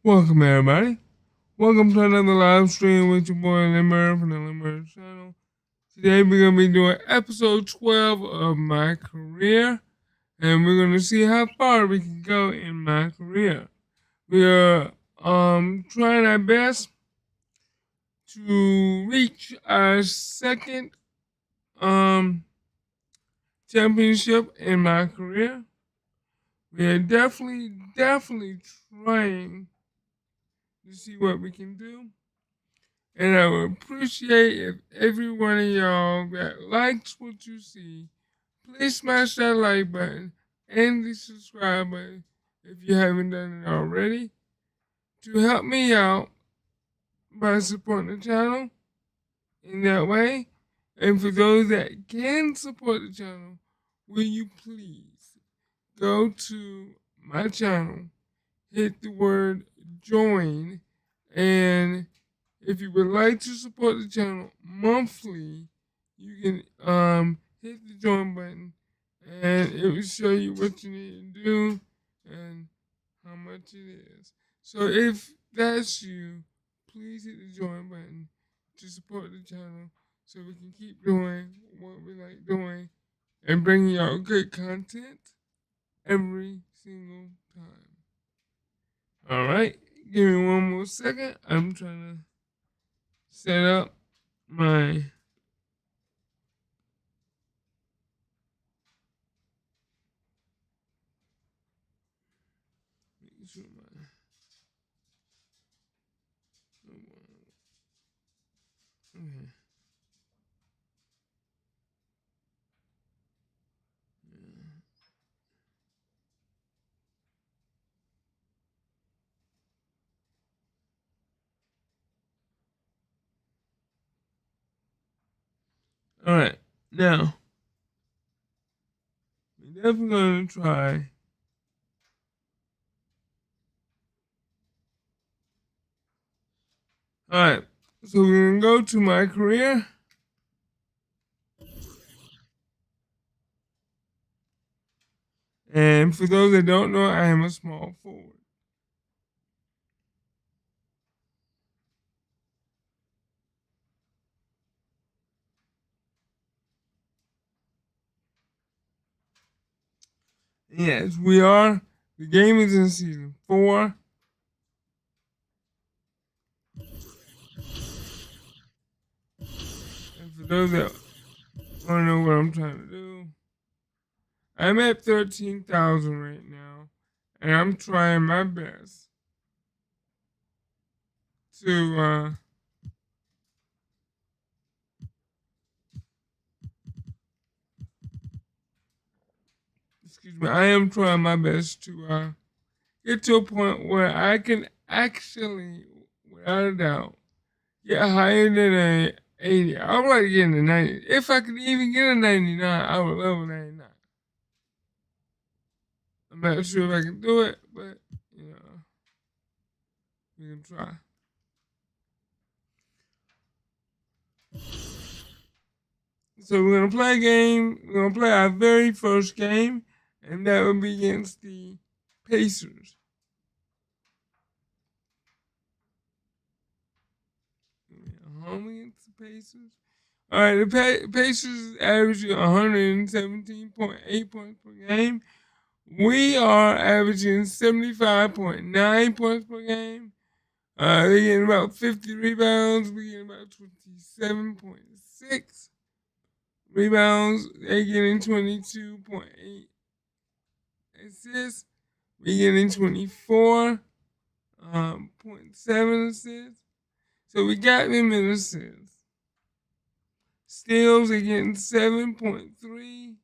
Welcome, everybody. Welcome to another live stream with your boy Lindberg from the Lindberg channel. Today, we're going to be doing episode 12 of Mycareer, and we're going to see how far we can go in Mycareer. We are trying our best to reach our second championship in Mycareer. We are definitely trying to see what we can do. And I would appreciate if every one of y'all that likes what you see, please smash that like button and the subscribe button if you haven't done it already to help me out by supporting the channel in that way. And for those that can support the channel, will you please go to my channel, hit the word join, and if you would like to support the channel monthly, you can hit the join button and it will show you what you need to do and how much it is. So if that's you, please hit the join button to support the channel so we can keep doing what we like doing and bringing y'all good content every single time. Alright, give me one more second. I'm trying to set up my okay. Alright, now we're definitely gonna try. Alright, so we're gonna go to Mycareer. And for those that don't know, I am a small forward. Yes, we are. The game is in season 4. And for those that want to know what I'm trying to do, I'm at 13,000 right now. And I'm trying my best to excuse me, I am trying my best to get to a point where I can actually, without a doubt, get higher than a 80. I would like to get in the 90. If I could even get a 99, I would love a 99. I'm not sure if I can do it, but, you know, we can try. So we're going to play a game. We're going to play our very first game, and that will be against the Pacers. Home against the Pacers. All right, the Pacers averaging 117.8 points per game. We are averaging 75.9 points per game. They're getting about 50 rebounds. We're getting about 27.6 rebounds. They're getting 22.8 assists. We're getting 24.7 assists. So we got them in assists. Steals are getting 7.3.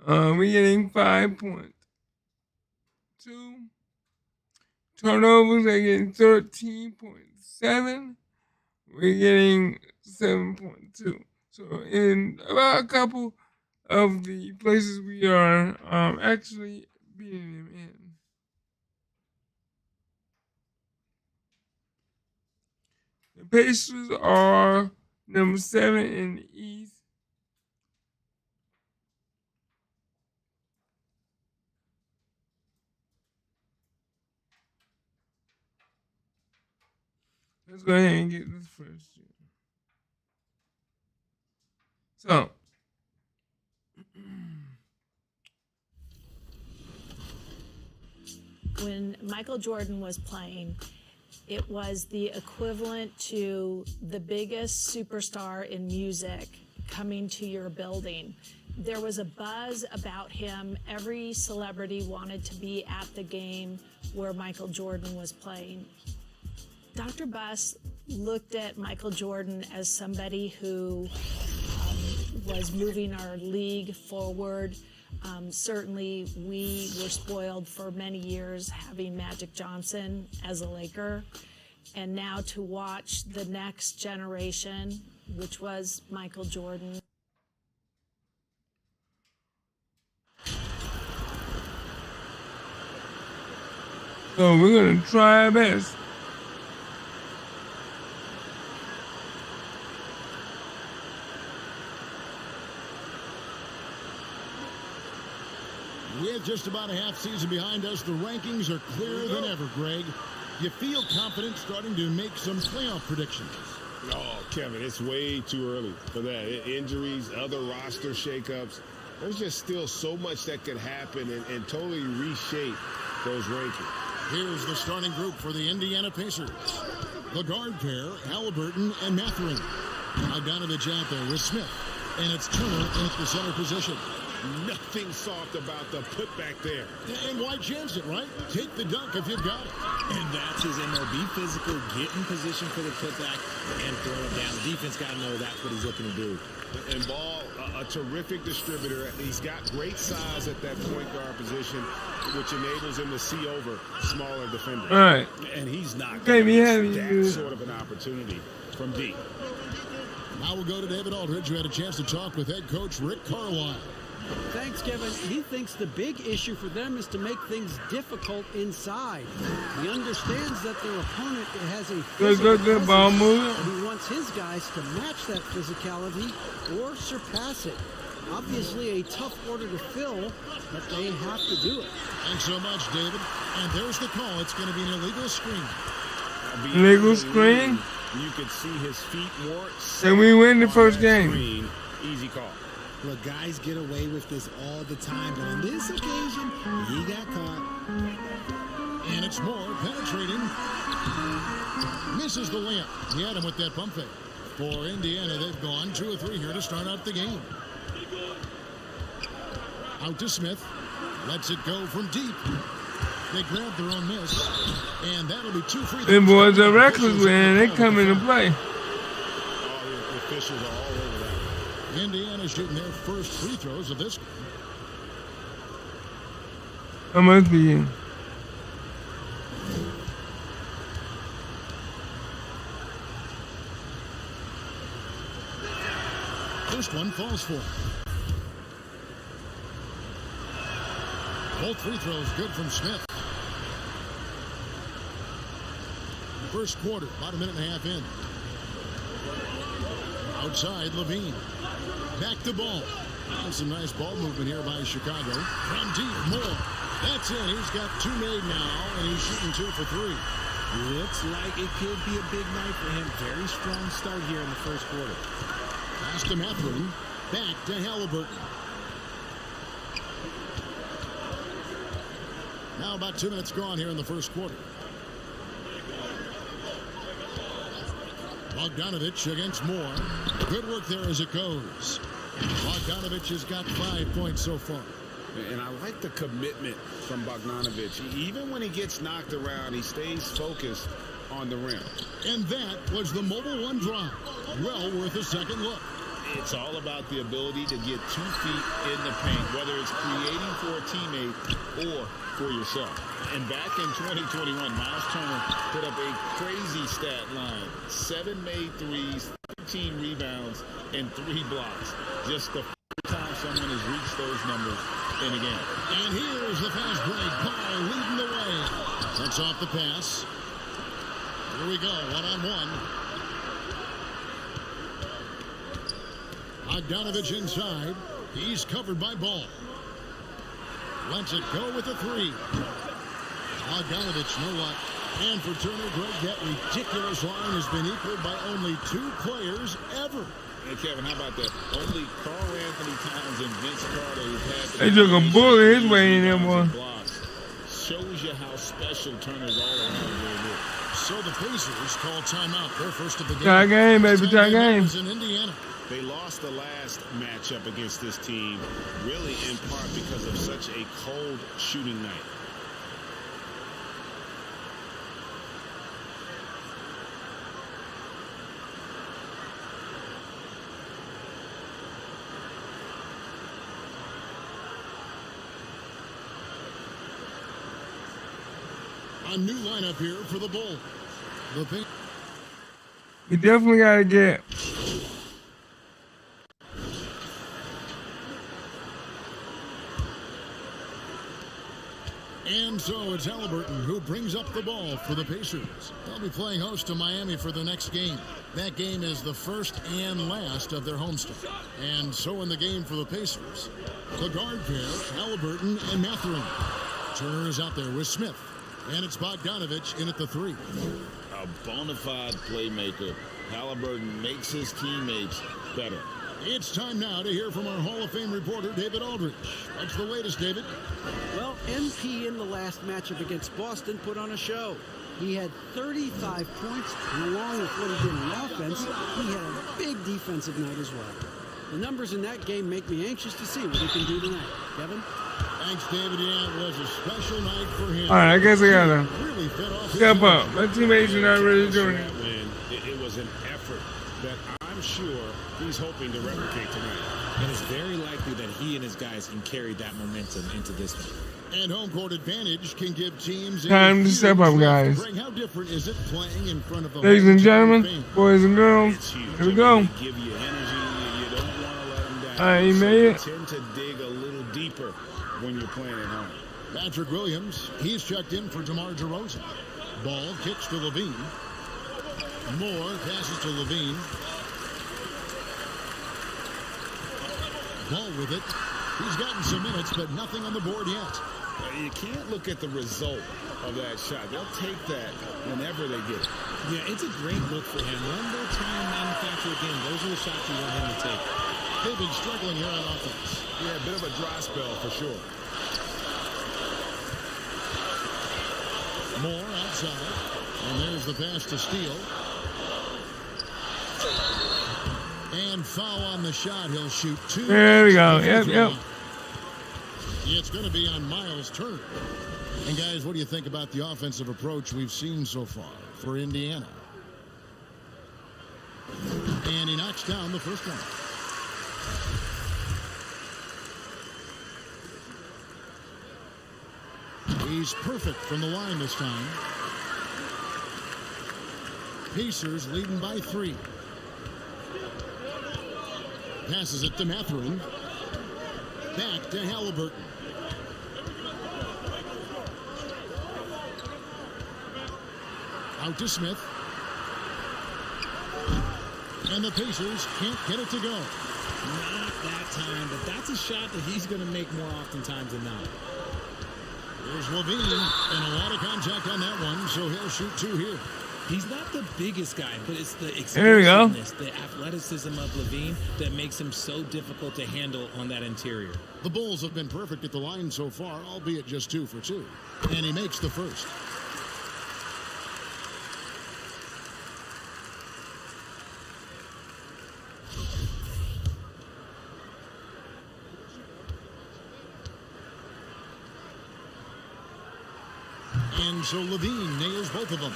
We're getting 5.2. Turnovers are getting 13.7. We're getting 7.2. So in about a couple of the places we are actually beating them in. The Pacers are number 7 in the East. Let's go ahead and get this first. So, when Michael Jordan was playing, it was the equivalent to the biggest superstar in music coming to your building. There was a buzz about him. Every celebrity wanted to be at the game where Michael Jordan was playing. Dr. Buss looked at Michael Jordan as somebody who was moving our league forward. Certainly, we were spoiled for many years having Magic Johnson as a Laker. And now to watch the next generation, which was Michael Jordan. So we're going to try our best. With just about a half season behind us, the rankings are clearer than ever, Greg. You feel confident starting to make some playoff predictions? Oh, Kevin, it's way too early for that. Injuries, other roster shakeups. There's just still so much that could happen and totally reshape those rankings. Here's the starting group for the Indiana Pacers. The guard pair, Halliburton and Mathurin. Bogdanovich out there with Smith. And it's Turner in the center position. Nothing soft about the putback there. And why chance it, right? Take the dunk if you've got it. And that's his MO. Be physical, get in position for the putback, and throw it down. The defense got to know that's what he's looking to do. And Ball, a terrific distributor. He's got great size at that point guard position, which enables him to see over smaller defenders. All right. And he's not Okay, we have that sort of an opportunity from deep. Now we'll go to David Aldridge, who had a chance to talk with head coach Rick Carlisle. Thanks, Kevin. He thinks the big issue for them is to make things difficult inside. He understands that their opponent has a good ball movement. and he wants his guys to match that physicality or surpass it. Obviously a tough order to fill, but they have to do it. Thanks so much, David. And there's the call. It's going to be an illegal screen. Illegal screen? You could see his feet more. And we win the first game. Screen, easy call. Look, guys get away with this all the time, but on this occasion, he got caught. And it's Moore penetrating. Misses the layup. He had him with that pump fake. For Indiana, they've gone 2 of 3 here to start out the game. Out to Smith. Lets it go from deep. They grab their own miss. And that'll be 2 free throws. Them boys are reckless, man. They come into play. All the officials are all over that. Indiana shooting their first free throws of this game. I must be in. First one falls for him. Both free throws good from Smith. First quarter, about a minute and a half in. Outside, Levine. Back to Ball. And some nice ball movement here by Chicago. From deep, Moore. That's it. He's got 2 made now, and he's shooting 2 for 3. Looks like it could be a big night for him. Very strong start here in the first quarter. Pass to Mathurin. Back to Halliburton. Now about 2 minutes gone here in the first quarter. Bogdanovich against Moore. Good work there as it goes. Bogdanovich has got 5 points so far. And I like the commitment from Bogdanovich. Even when he gets knocked around, he stays focused on the rim. And that was the Mobile One drive. Well worth a second look. It's all about the ability to get 2 feet in the paint, whether it's creating for a teammate or for yourself. And back in 2021, Miles Turner put up a crazy stat line. 7 made threes, 13 rebounds, and 3 blocks. Just the first time someone has reached those numbers in a game. And here's the fast break. Carr leading the way. That's off the pass. Here we go, one-on-one. Bogdanovich inside. He's covered by Ball. Lets it go with a 3. Bogdanovich, know what? And for Turner, Greg, that ridiculous line has been equaled by only 2 players ever. Hey, Kevin, how about that? Only Carl Anthony Towns and Vince Carter who've had They took a bullet his way in there, boy. Shows you how special Turner's all around really is. So the Pacers call timeout. Their first of the game. Tie game, baby, tie game. In Indiana. They lost the last matchup against this team, really in part because of such a cold shooting night. A new lineup here for the Bulls. We definitely got to get. And so it's Halliburton who brings up the ball for the Pacers. They'll be playing host to Miami for the next game. That game is the first and last of their homestand. And so in the game for the Pacers, the guard pair, Halliburton and Mathurin. Turner is out there with Smith. And it's Bogdanovich in at the 3. A bona fide playmaker. Halliburton makes his teammates better. It's time now to hear from our Hall of Fame reporter, David Aldridge. What's the latest, David? Well, MP in the last matchup against Boston put on a show. He had 35 points, and along with what he did in offense, he had a big defensive night as well. The numbers in that game make me anxious to see what he can do tonight. Kevin? Thanks, David. Yeah, it was a special night for him. All right, I guess I got to Really fed off step up. My teammates are not really doing it. It was an effort that I'm sure he's hoping to replicate tonight. And it's very likely that he and his guys can carry that momentum into this one. And home court advantage can give teams Time to step up, guys. How different is it playing in front of the Ladies and gentlemen, boys and girls, It's huge. here we go. They give you energy. You don't want to let them down. All right, you made it. You tend to dig a little deeper when you're playing at home. Patrick Williams, he's checked in for DeMar DeRozan. Ball kicks to Levine. Moore passes to Levine. Ball with it. He's gotten some minutes, but nothing on the board yet. You can't look at the result of that shot. They'll take that whenever they get it. Yeah, it's a great look for him. When they're trying to manufacture again, those are the shots you want him to take. They've been struggling here on offense. Yeah, a bit of a dry spell for sure. Moore outside. And there's the pass to Steele. And foul on the shot. He'll shoot 2. There we go. Yep. It's going to be on Miles Turner. And guys, what do you think about the offensive approach we've seen so far for Indiana? And he knocks down the first one. He's perfect from the line this time. Pacers leading by 3. Passes it to Mathurin. Back to Halliburton. Out to Smith. And the Pacers can't get it to go. Not that time, but that's a shot that he's going to make more oftentimes than not. There's Levine, and a lot of contact on that one, so he'll shoot 2 here. He's not the biggest guy, but it's the There we go. explosiveness, the athleticism of Levine that makes him so difficult to handle on that interior. The Bulls have been perfect at the line so far, albeit just 2 for 2. And he makes the first. And so Levine nails both of them.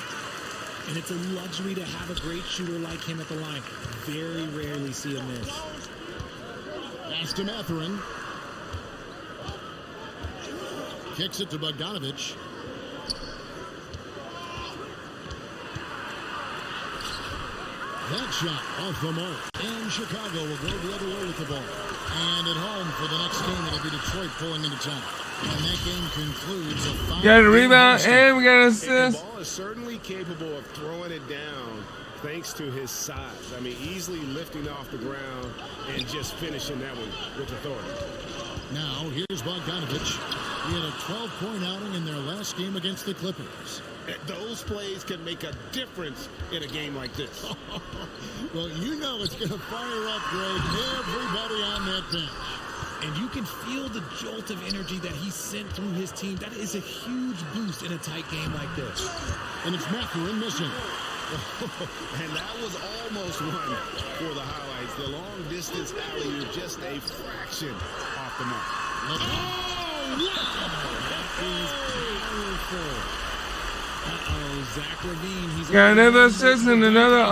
And it's a luxury to have a great shooter like him at the line. Very rarely see a miss. Pass to Mathurin. Kicks it to Bogdanovich. That shot off the mark. And Chicago will go the other way with the ball. And at home for the next game, it'll be Detroit pulling into town. And that game concludes a 5-game Got a rebound homestand. and we got an The assist. ball is certainly capable of throwing it down thanks to his size. I mean, easily lifting off the ground and just finishing that one with authority. Now, here's Bogdanovich. He had a 12-point outing in their last game against the Clippers. Those plays can make a difference in a game like this. Well, you know it's going to fire up, Greg, everybody on that bench. And you can feel the jolt of energy that he sent through his team. That is a huge boost in a tight game like this. And it's Mycareer missing. And that was almost one for the highlights. The long distance alley just a fraction off the mark. Oh, That is powerful. Zach Levine. He's got another assist and another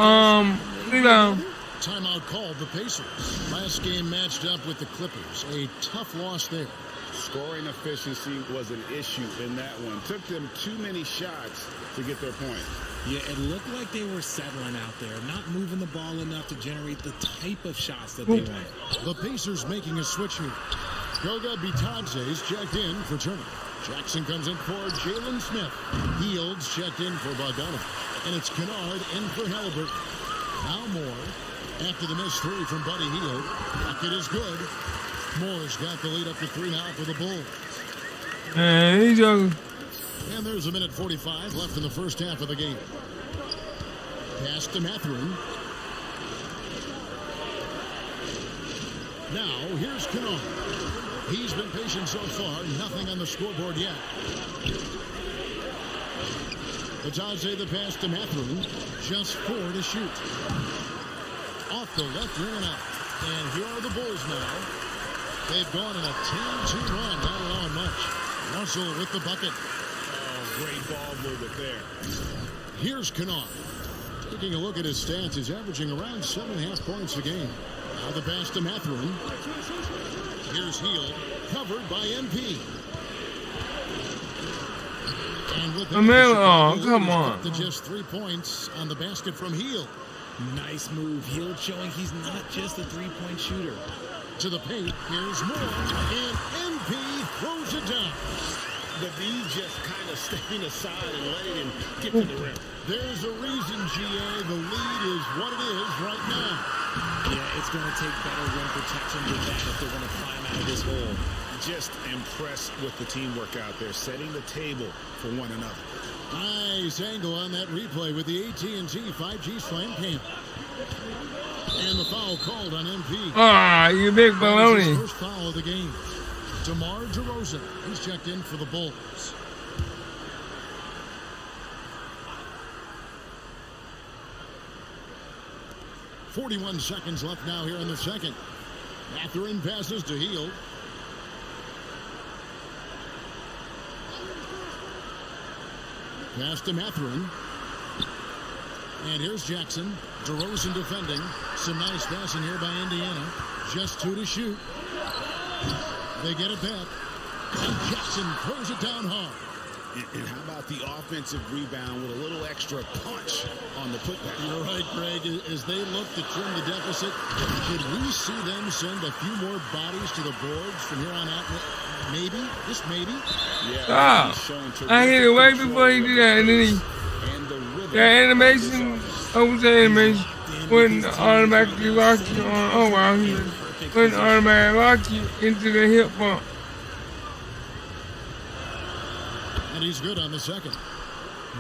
rebound. timeout called the Pacers. Last game matched up with the Clippers. A tough loss there. Scoring efficiency was an issue in that one. Took them too many shots to get their point. Yeah, it looked like they were settling out there, not moving the ball enough to generate the type of shots that they want. The Pacers making a switch here. Goga Bitadze's checked in for Turner. Jackson comes in for Jalen Smith. Fields checked in for Bogdanov. And it's Kennard in for Halliburton. Now Moore, after the missed three from Buddy Hield. Bucket is good. Moore's got the lead up to 3 now for the Bulls. Man, he's joking. And there's a minute 45 left in the first half of the game. Pass to Mathurin. Now, here's Kennard. He's been patient so far. Nothing on the scoreboard yet. Bitadze the pass to Mathurin. Just 4 to shoot. Off the left rim and out. And here are the Bulls now. They've gone in a 10-2 run, not allowing much. Russell with the bucket. Great ball movement there. Here's Kennard. Taking a look at his stats, he's averaging around 7.5 points a game. Now the pass to Mathurin. Here's Hield, covered by MP. And with that, Oh, come on. to just 3 points on the basket from Hield. Nice move. Hield showing he's not just a three-point shooter. To the paint, here's Moore, and MP throws it down. But he's just kind of stepping aside and letting him get to the rim. There's a reason, GA. The lead is what it is right now. Yeah, it's going to take better rim protection than that if they're going to climb out of this hole. Just impressed with the teamwork out there, setting the table for one another. Nice angle on that replay with the AT&T 5G Slam Cam. And the foul called on MP. Ah, you big baloney. First foul of the game. DeMar DeRozan. He's checked in for the Bulls. .41 seconds left now here in the second. Mathurin passes to Hield. Pass to Mathurin. And here's Jackson. DeRozan defending. Some nice passing here by Indiana. Just 2 to shoot. They get it back. And Jackson throws it down hard. And how about the offensive rebound with a little extra punch on the putback? You're right, Greg. As they look to trim the deficit, could we see them send a few more bodies to the boards from here on out? Maybe. Just maybe. Yeah. I hit it way before he did that, and then he... That animation, Jose animation, wouldn't automatically lock you on. Oh, wow. He wouldn't automatically lock you into the hip bump. And he's good on the second.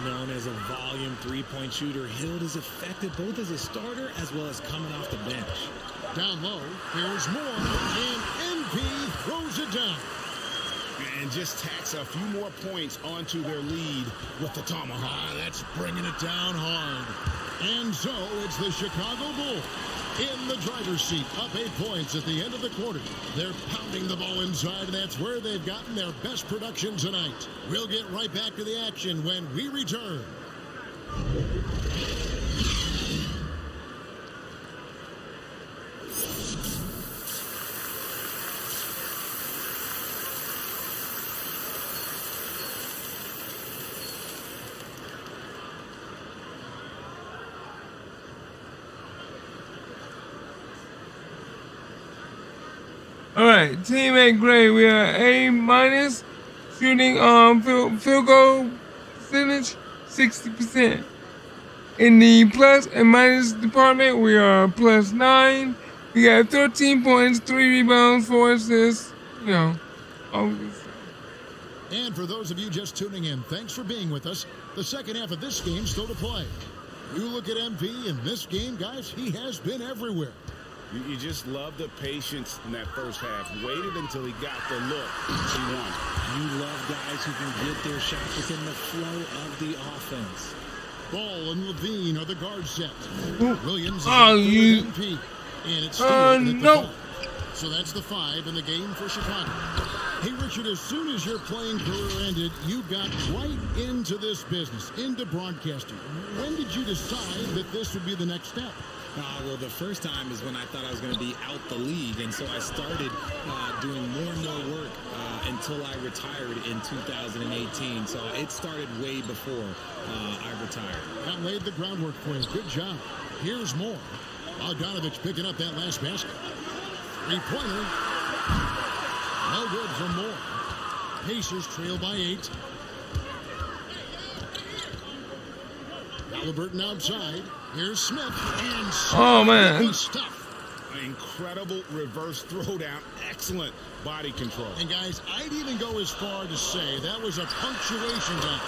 Known as a volume three-point shooter, Hield is effective both as a starter as well as coming off the bench. Down low, here's Moore, and MP throws it down. And just tacks a few more points onto their lead with the tomahawk. That's bringing it down hard. And so it's the Chicago Bulls in the driver's seat, up 8 points at the end of the quarter. They're pounding the ball inside, and that's where they've gotten their best production tonight. We'll get right back to the action when we return. All right, team ain't great. We are A-, shooting field goal percentage 60%. In the plus and minus department, we are +9. We got 13 points, 3 rebounds, 4 assists. You know, all this. And for those of you just tuning in, thanks for being with us. The second half of this game still to play. You look at MP in this game, guys, he has been everywhere. You just love the patience in that first half. Waited until he got the look he wanted. You love guys who can get their shot within the flow of the offense. Ball and Levine are the guard set. Williams is MP. And it's still no. So that's the 5 in the game for Chicago. Hey, Richard, as soon as your playing career ended, you got right into this business, into broadcasting. When did you decide that this would be the next step? Well, the first time is when I thought I was going to be out the league, and so I started doing more and more work until I retired in 2018. So it started way before I retired. That laid the groundwork for you. Good job. Here's more. Bogdanovich picking up that last basket. Three-pointer. No good for more. Pacers trail by 8. Halliburton outside. Here's Smith. And Oh, man. Stuff. An incredible reverse throwdown. Excellent body control. And, guys, I'd even go as far to say that was a punctuation dunk.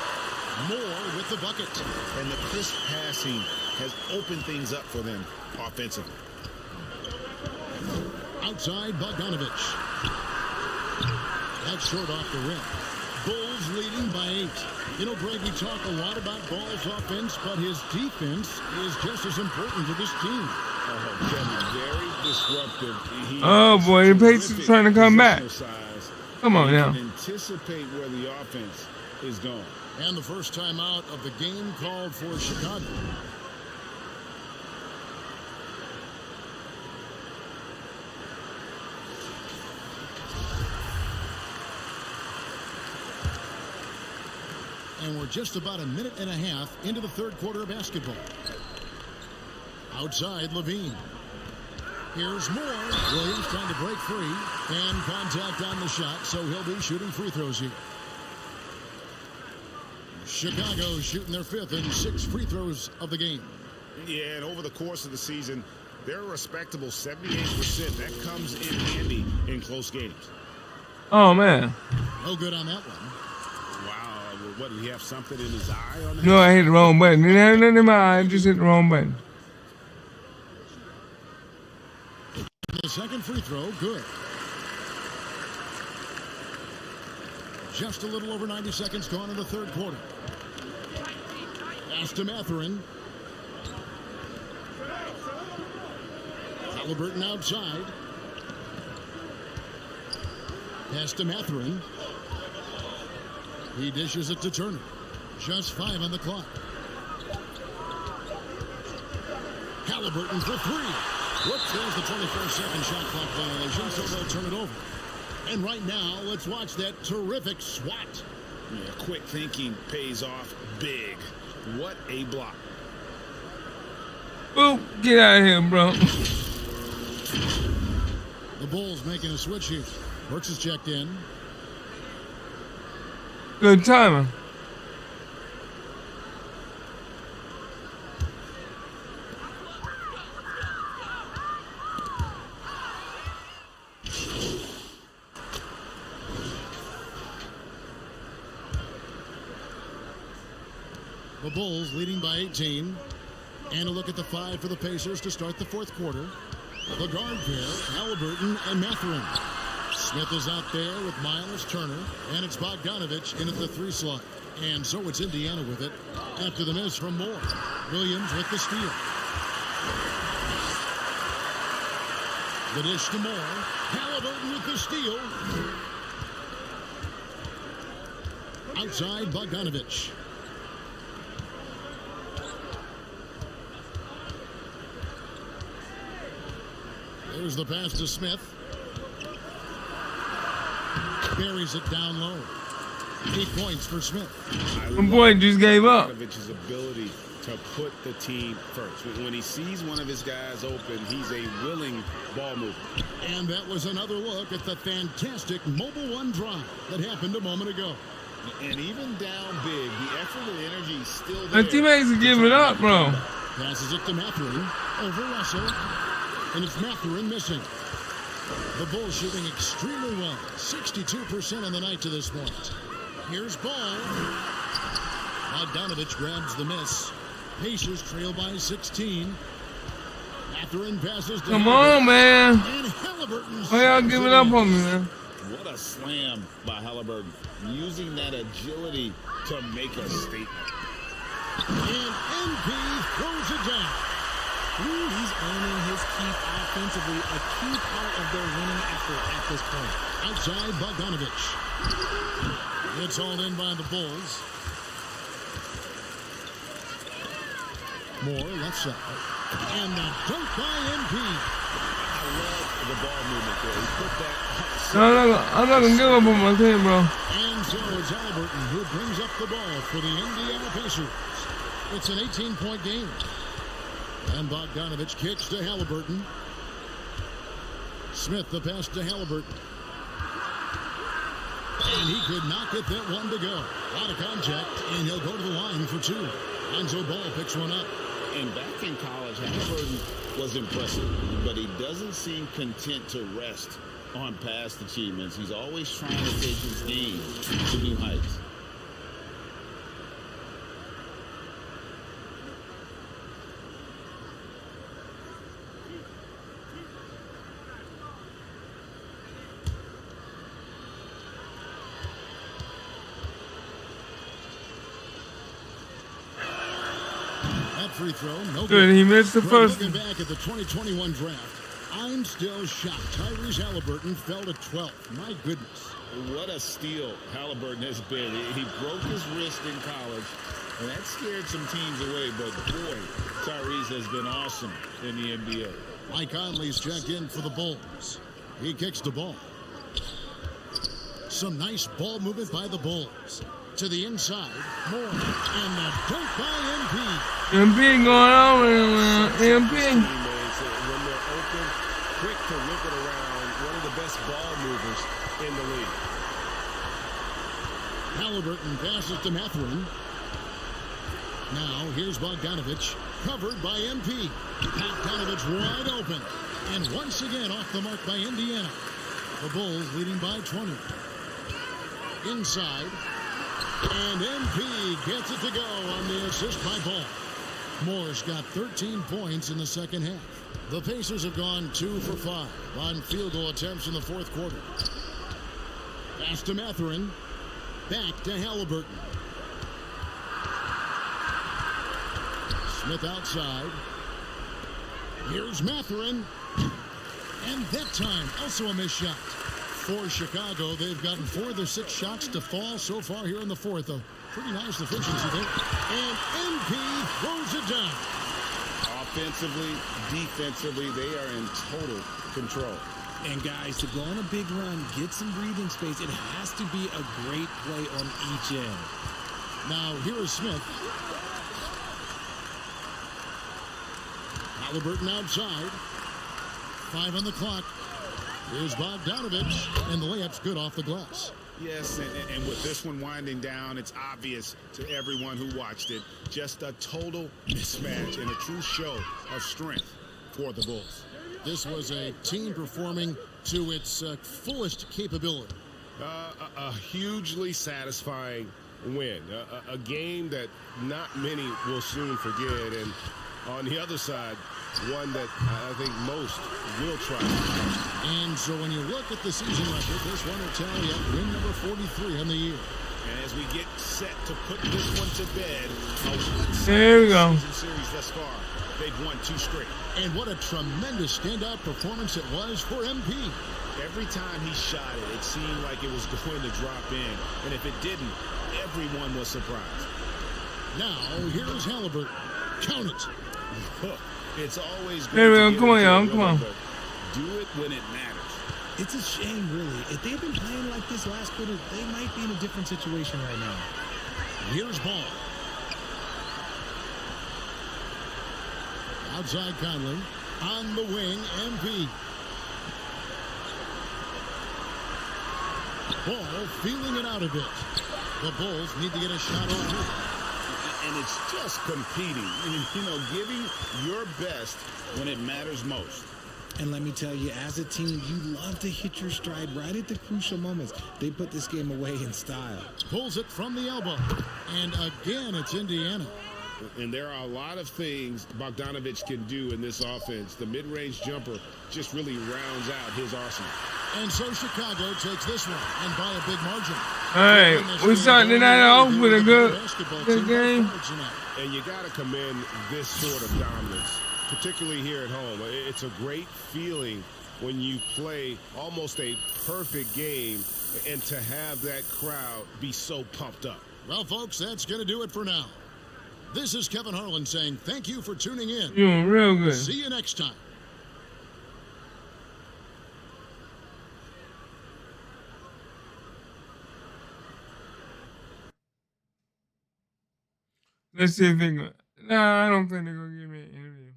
Moore with the bucket. And the crisp passing has opened things up for them offensively. Outside, Bogdanovich. That's short off the rim. Bulls leading by 8. You know, Greg, we talk a lot about Ball's offense, but his defense is just as important to this team. Very disruptive. Oh, boy, the Pacers trying to come back. Come on now. Anticipate where the offense is going. And the first time out of the game called for Chicago. And we're just about a minute and a half into the third quarter of basketball. Outside, Levine. Here's Moore. Williams trying to break free. And contact on the shot, so he'll be shooting free throws here. Chicago shooting their 5th and 6 free throws of the game. Yeah, and over the course of the season, they're a respectable 78%. That comes in handy in close games. Oh, man. No good on that one. Wow, what, did he have something in his eye on that? No, I hit the wrong button. Didn't have nothing in my eye. I just hit the wrong button. The second free throw, good. Just a little over 90 seconds gone in the third quarter. Pass to Mathurin. Halliburton outside. Pass to Mathurin. He dishes it to Turner. Just 5 on the clock. Halliburton for 3. Whoops, there's the 24-second shot clock violation, so they'll turn it over. And right now, let's watch that terrific swat. Yeah, quick thinking pays off big. What a block. Boop, get out of here, bro. The Bulls making a switch here. Brooks is checked in. Good timing. The Bulls leading by 18. And a look at the 5 for the Pacers to start the fourth quarter. The guard pair, Halliburton and Mathurin. Smith is out there with Miles Turner. And it's Bogdanovich in at the 3 slot. And so it's Indiana with it after the miss from Moore. Williams with the steal. The dish to Moore. Halliburton with the steal. Outside, Bogdanovich. There's the pass to Smith. Buries it down low. 8 points for Smith. My boy just gave up. Bogdanovich's ability to put the team first. When he sees one of his guys open, he's a willing ball mover. And that was another look at the fantastic Mobile One drive that happened a moment ago. And even down big, the effort and energy is still there. My teammates are giving up, bro. Passes it to Mathurin. Over Russell. And it's Mathurin missing. The Bulls shooting extremely well. 62% on the night to this point. Here's Ball. Bogdanovich grabs the miss. Pacers trail by 16. Mathurin passes to Come on, man. And Halliburton. Why y'all giving up on me, man? What a slam by Halliburton, using that agility to make a statement. And MP throws it down. Ooh, he's earning his keep offensively, a key part of their winning effort at this point. Outside Bogdanovich. It's hauled in by the Bulls. Moore left side. And the dunk by MP. I love the ball movement there. He put that. I'm not gonna give up on my team, bro. And so it's Halliburton who brings up the ball for the Indiana Pacers. It's an 18-point game. And Bogdanovich kicks to Halliburton. Smith the pass to Halliburton. And he could not get that one to go. Out of contact, and he'll go to the line for two. Lonzo Ball picks one up. And back in college, Halliburton was impressive, but he doesn't seem content to rest on past achievements. He's always trying to take his game to new heights. Free throw, no Good, he missed the first. Looking back at the 2021 draft, I'm still shocked. Tyrese Halliburton fell to 12th. My goodness. What a steal Halliburton has been. He broke his wrist in college, and that scared some teams away. But boy, Tyrese has been awesome in the NBA. Mike Conley's checked in for the Bulls. He kicks the ball. Some nice ball movement by the Bulls. To the inside, Moore, and the dunk by MP. MP going on, MP. When they're open, quick to whip it around, one of the best ball movers in the league. Halliburton passes to Mathurin. Now here's Bogdanovich, covered by MP. Bogdanovich wide open, and once again off the mark by Indiana. The Bulls leading by 20. Inside. And MP gets it to go on the assist by Ball. Moore's got 13 points in the second half. The Pacers have gone 2 for 5 on field goal attempts in the fourth quarter. Pass to Mathurin. Back to Halliburton. Smith outside. Here's Mathurin. And that time, also a missed shot. For Chicago, they've gotten 4 of their 6 shots to fall so far here in the fourth. A pretty nice efficiency there. And MP throws it down. Offensively, defensively, they are in total control. And guys, to go on a big run, get some breathing space, it has to be a great play on each end. Now, here is Smith. Halliburton outside. 5 on the clock. Here's Bogdanovich, and the layup's good off the glass. Yes, and with this one winding down, it's obvious to everyone who watched it. Just a total mismatch and a true show of strength for the Bulls. This was a team performing to its fullest capability. A hugely satisfying win. A game that not many will soon forget. And on the other side, one that I think most will try. And so when you look at the season record, this one will tell you win number 43 on the year. And as we get set to put this one to bed, There we go. season series thus far, they've won 2 straight. And what a tremendous standout performance it was for MP. Every time he shot it, it seemed like it was going to drop in. And if it didn't, everyone was surprised. Now, here's Halliburton. Count it. It's always good. There we go. Come on, y'all. Come on. Do it when it matters. It's a shame, really. If they'd been playing like this last quarter, they might be in a different situation right now. Here's Ball. Outside Conley. On the wing, MP. Ball feeling it out a bit. The Bulls need to get a shot on too. And it's just competing. You know, giving your best when it matters most. And let me tell you, as a team, you love to hit your stride right at the crucial moments. They put this game away in style. Pulls it from the elbow. And again, it's Indiana. And there are a lot of things Bogdanović can do in this offense. The mid-range jumper just really rounds out his arsenal. And so Chicago takes this one, and by a big margin. All right, we starting the night off with a good game. And you got to commend this sort of dominance, particularly here at home. It's a great feeling when you play almost a perfect game and to have that crowd be so pumped up. Well, folks, that's going to do it for now. This is Kevin Harlan saying thank you for tuning in. You're doing real good. See you next time. Let's see if they go. Nah, I don't think they're gonna give me an interview.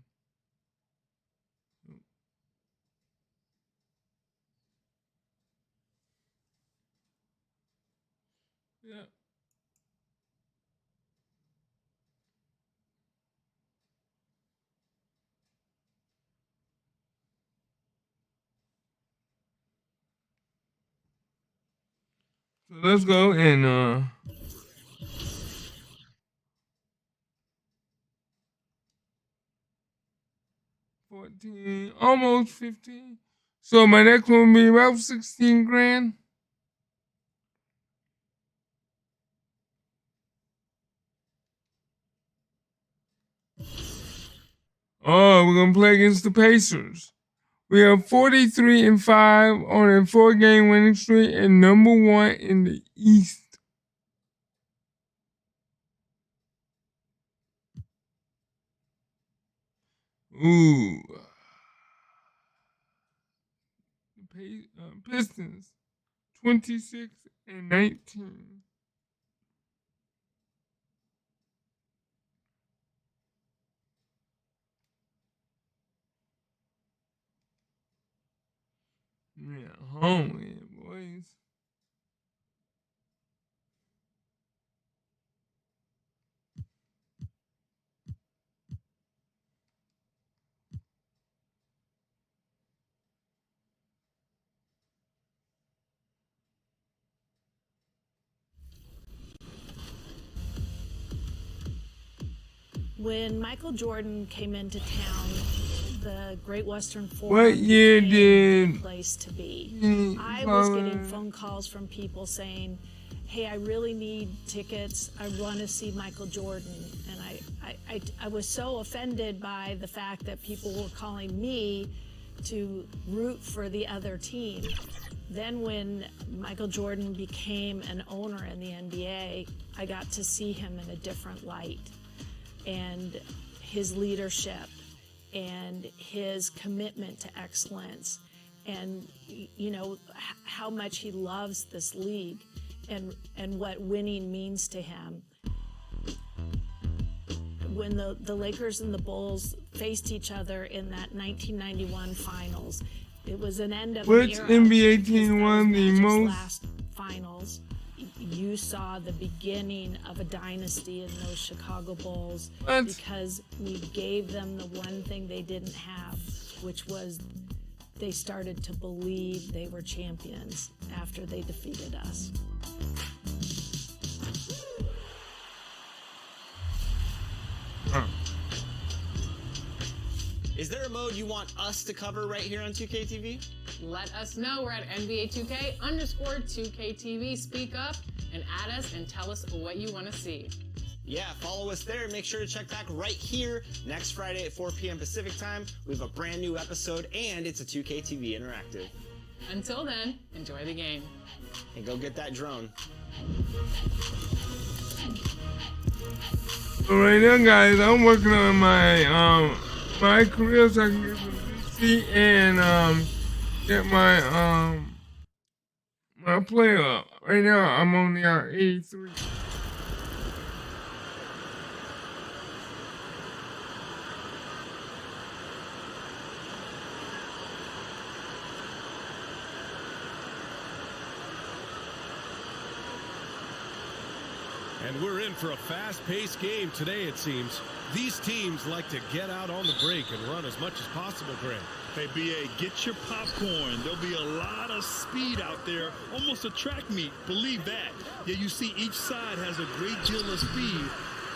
Yeah. So let's go and 14, almost 15. So my next one will be about 16 grand. Oh, we're gonna play against the Pacers. We are 43-5 on a 4-game winning streak and #1 in the East. Ooh. Pistons 26-19. Yeah, home, yeah, boys. When Michael Jordan came into town, the Great Western Forum What year became did a place to be. he I was follow- getting phone calls from people saying, hey, I really need tickets. I want to see Michael Jordan. And I was so offended by the fact that people were calling me to root for the other team. Then when Michael Jordan became an owner in the NBA, I got to see him in a different light. And his leadership and his commitment to excellence and, you know, how much he loves this league and what winning means to him. When the Lakers and the Bulls faced each other in that 1991 finals, it was an end of Which an era. NBA because team that won was the Magic's most? last finals. You saw the beginning of a dynasty in those Chicago Bulls What? because we gave them the one thing they didn't have, which was they started to believe they were champions after they defeated us. Is there a mode you want us to cover right here on 2K TV? Let us know. We're at NBA2K_2KTV. Speak up and add us and tell us what you want to see. Yeah, follow us there. Make sure to check back right here next Friday at 4 p.m. Pacific time. We have a brand new episode, and it's a 2K TV interactive. Until then, enjoy the game. And go get that drone. So right now, guys, I'm working on my career so I can get some PC and get my my player up. Right now, I'm only at 83. And we're in for a fast-paced game today, it seems. These teams like to get out on the break and run as much as possible, Grant. Hey, BA, get your popcorn. There'll be a lot of speed out there, almost a track meet. Believe that. Yeah, you see each side has a great deal of speed.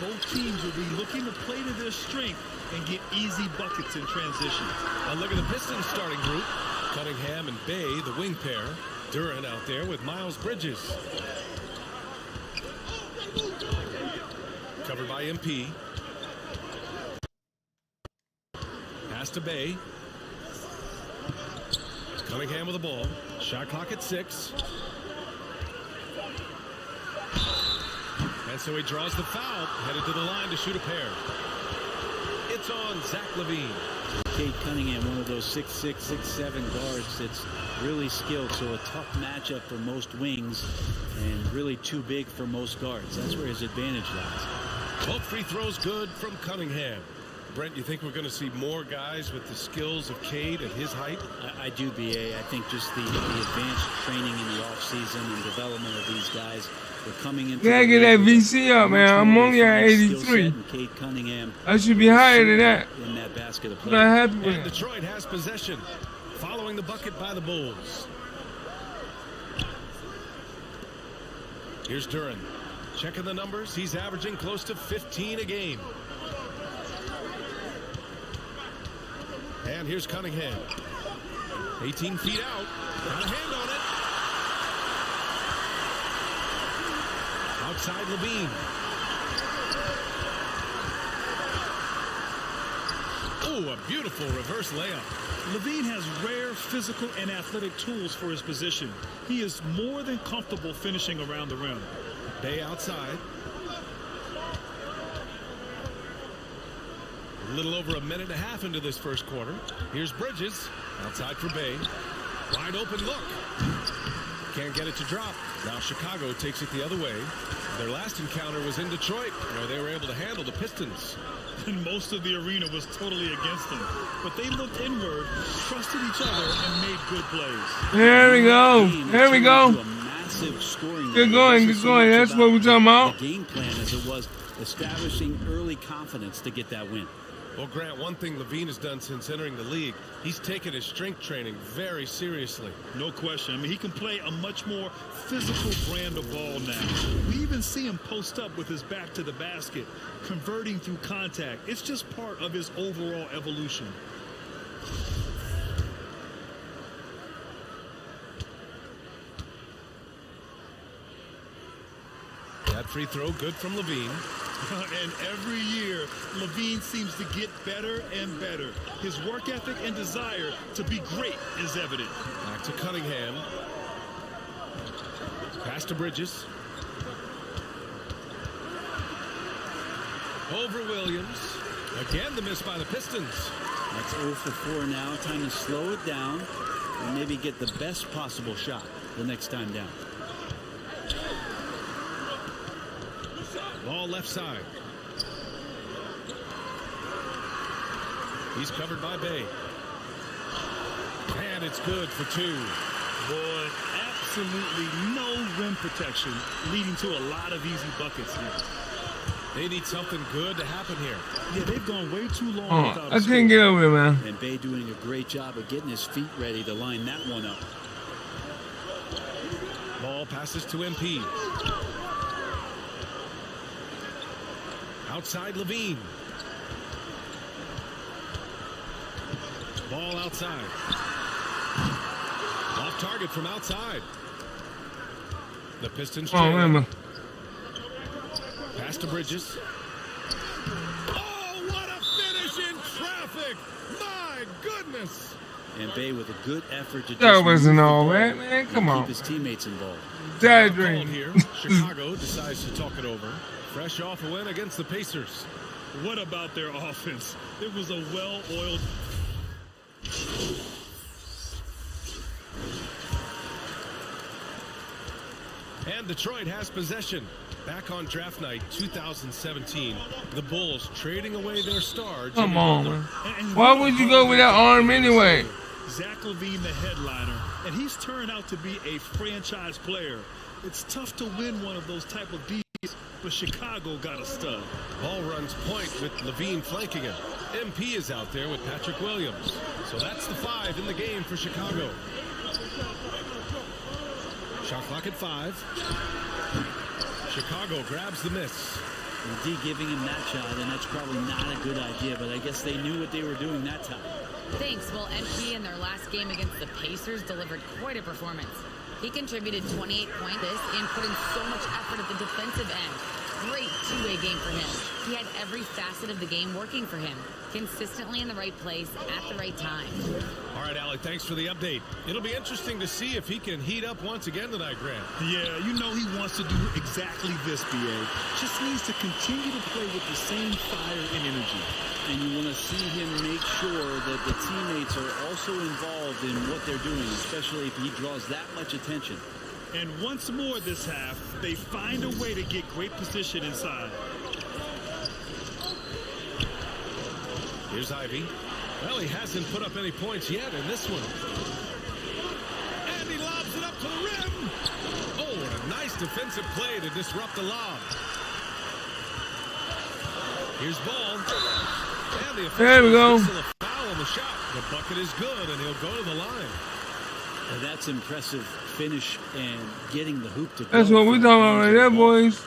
Both teams will be looking to play to their strength and get easy buckets in transition. Now look at the Pistons starting group. Cunningham and Bay, the wing pair. Duran out there with Miles Bridges. Covered by MP. Pass to Bay. Cunningham with the ball. Shot clock at 6. And so he draws the foul, headed to the line to shoot a pair. It's on Zach LaVine. Cade Cunningham, one of those 6'6", 6'7" guards that's really skilled, so a tough matchup for most wings and really too big for most guards. That's where his advantage lies. Both free throws good from Cunningham. Brent, you think we're going to see more guys with the skills of Cade at his height? I do, BA. I think just the advanced training in the offseason and development of these guys. They're coming into gotta get that VC up, man. I'm only at 83. Cade Cunningham, I should be higher than that. In that basket of play. But I have to and Detroit has possession, following the bucket by the Bulls. Here's Duran. Checking the numbers. He's averaging close to 15 a game. And here's Cunningham. 18 feet out. Got a hand on it. Outside LaVine. Oh, a beautiful reverse layup. LaVine has rare physical and athletic tools for his position. He is more than comfortable finishing around the rim. Bay outside. A little over a minute and a half into this first quarter. Here's Bridges. Outside for Bay. Wide open look. Can't get it to drop. Now Chicago takes it the other way. Their last encounter was in Detroit, where they were able to handle the Pistons. And most of the arena was totally against them. But they looked inward, trusted each other, and made good plays. There we go. There we go. Good going, good going. That's what we're talking about. The game plan as it was establishing early confidence to get that win. Well, Grant, one thing LaVine has done since entering the league, he's taken his strength training very seriously. No question. I mean, he can play a much more physical brand of ball now. We even see him post up with his back to the basket, converting through contact. It's just part of his overall evolution. That free throw good from LaVine. And every year, LaVine seems to get better and better. His work ethic and desire to be great is evident. Back to Cunningham. Pass to Bridges. Over Williams. Again, the miss by the Pistons. That's 0 for 4 now. Time to slow it down and maybe get the best possible shot the next time down. Ball left side. He's covered by Bay. And it's good for 2. Boy, absolutely no rim protection, leading to a lot of easy buckets here. They need something good to happen here. Yeah, they've gone way too long without I can't get over it, man. And Bay doing a great job of getting his feet ready to line that one up. Ball passes to MP. Outside LaVine. Ball outside. Off target from outside. The Pistons trail. Pass to Bridges. Oh, what a finish in traffic! My goodness! And Bay with a good effort to that wasn't all right, man. Come on. Keep his teammates involved. Bad dream. Here, Chicago decides to talk it over. Fresh off a win against the Pacers. What about their offense? It was a well-oiled. And Detroit has possession. Back on draft night 2017, the Bulls trading away their star. Come on, man. Why would you go with that arm anyway? Zach LaVine, the headliner, and he's turned out to be a franchise player. It's tough to win one of those type of deals but Chicago got a stud. Ball runs point with Levine flanking him. MP is out there with Patrick Williams. So that's the 5 in the game for Chicago. Shot clock at 5. Chicago grabs the miss. D giving him that shot, and that's probably not a good idea, but I guess they knew what they were doing that time. Thanks. Well, MP in their last game against the Pacers delivered quite a performance. He contributed 28 points and put in so much effort at the defensive end. Great two-way game for him. He had every facet of the game working for him, consistently in the right place at the right time. All right, Allie, thanks for the update. It'll be interesting to see if he can heat up once again tonight, Grant. Yeah, you know he wants to do exactly this, BA. Just needs to continue to play with the same fire and energy. And you want to see him make sure that the teammates are also involved in what they're doing, especially if he draws that much attention. And once more this half, they find a way to get great position inside. Here's Ivy. Well, he hasn't put up any points yet in this one. And he lobs it up to the rim. Oh, what a nice defensive play to disrupt the lob. Here's Ball. And the there we go. Foul on the shot. The bucket is good, and he'll go to the line. Well, that's impressive finish and getting the hoop to go. That's what we're talking about right there, boys.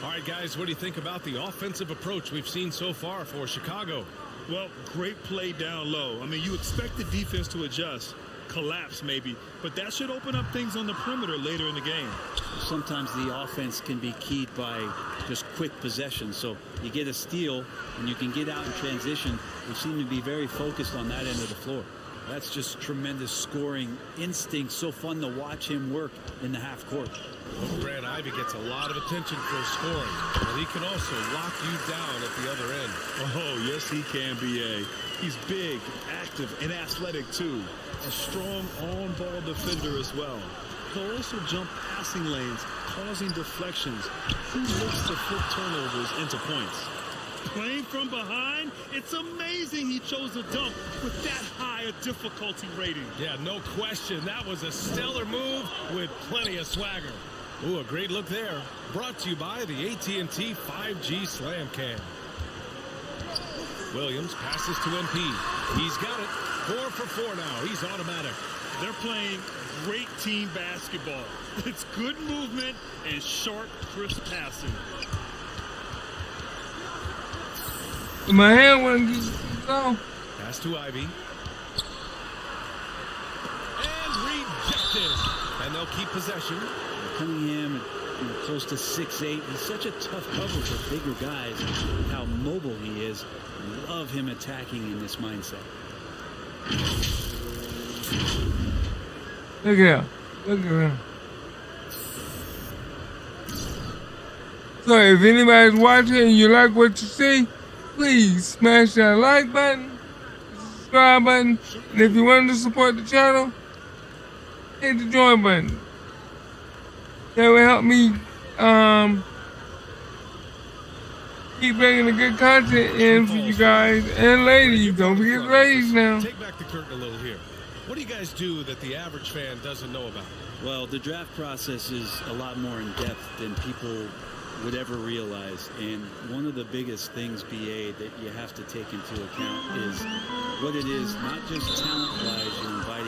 All right, guys, what do you think about the offensive approach we've seen so far for Chicago? Well, great play down low. I mean, you expect the defense to adjust, collapse maybe, but that should open up things on the perimeter later in the game. Sometimes the offense can be keyed by just quick possession. So you get a steal and you can get out in transition. We seem to be very focused on that end of the floor. That's just tremendous scoring instinct. So fun to watch him work in the half court. Well, Grant Ivy gets a lot of attention for his scoring, but he can also lock you down at the other end. Oh, yes, he can, BA. He's big, active, and athletic, too. A strong on-ball defender as well. He'll also jump passing lanes, causing deflections. He looks to flip turnovers into points. Playing from behind, it's amazing he chose a dunk with that high a difficulty rating. Yeah, no question. That was a stellar move with plenty of swagger. Ooh, a great look there. Brought to you by the AT&T 5G Slam Cam. Williams passes to MP. He's got it. 4 for 4 now. He's automatic. They're playing great team basketball. It's good movement and sharp, crisp passing. My hand went go. Pass to Ivy. And rejected. And they'll keep possession. Cunningham, close to 6'8". He's such a tough cover for bigger guys. How mobile he is. Love him attacking in this mindset. Look at him. Look at him. So if anybody's watching and you like what you see, please smash that like button, subscribe button, and if you want to support the channel, hit the join button. That will help me keep bringing the good content in for you guys and ladies. Don't forget the ladies now. Take back the curtain a little here. What do you guys do that the average fan doesn't know about? Well, the draft process is a lot more in depth than people would ever realize. And one of the biggest things, BA, that you have to take into account is what it is, not just talent-wise, you're inviting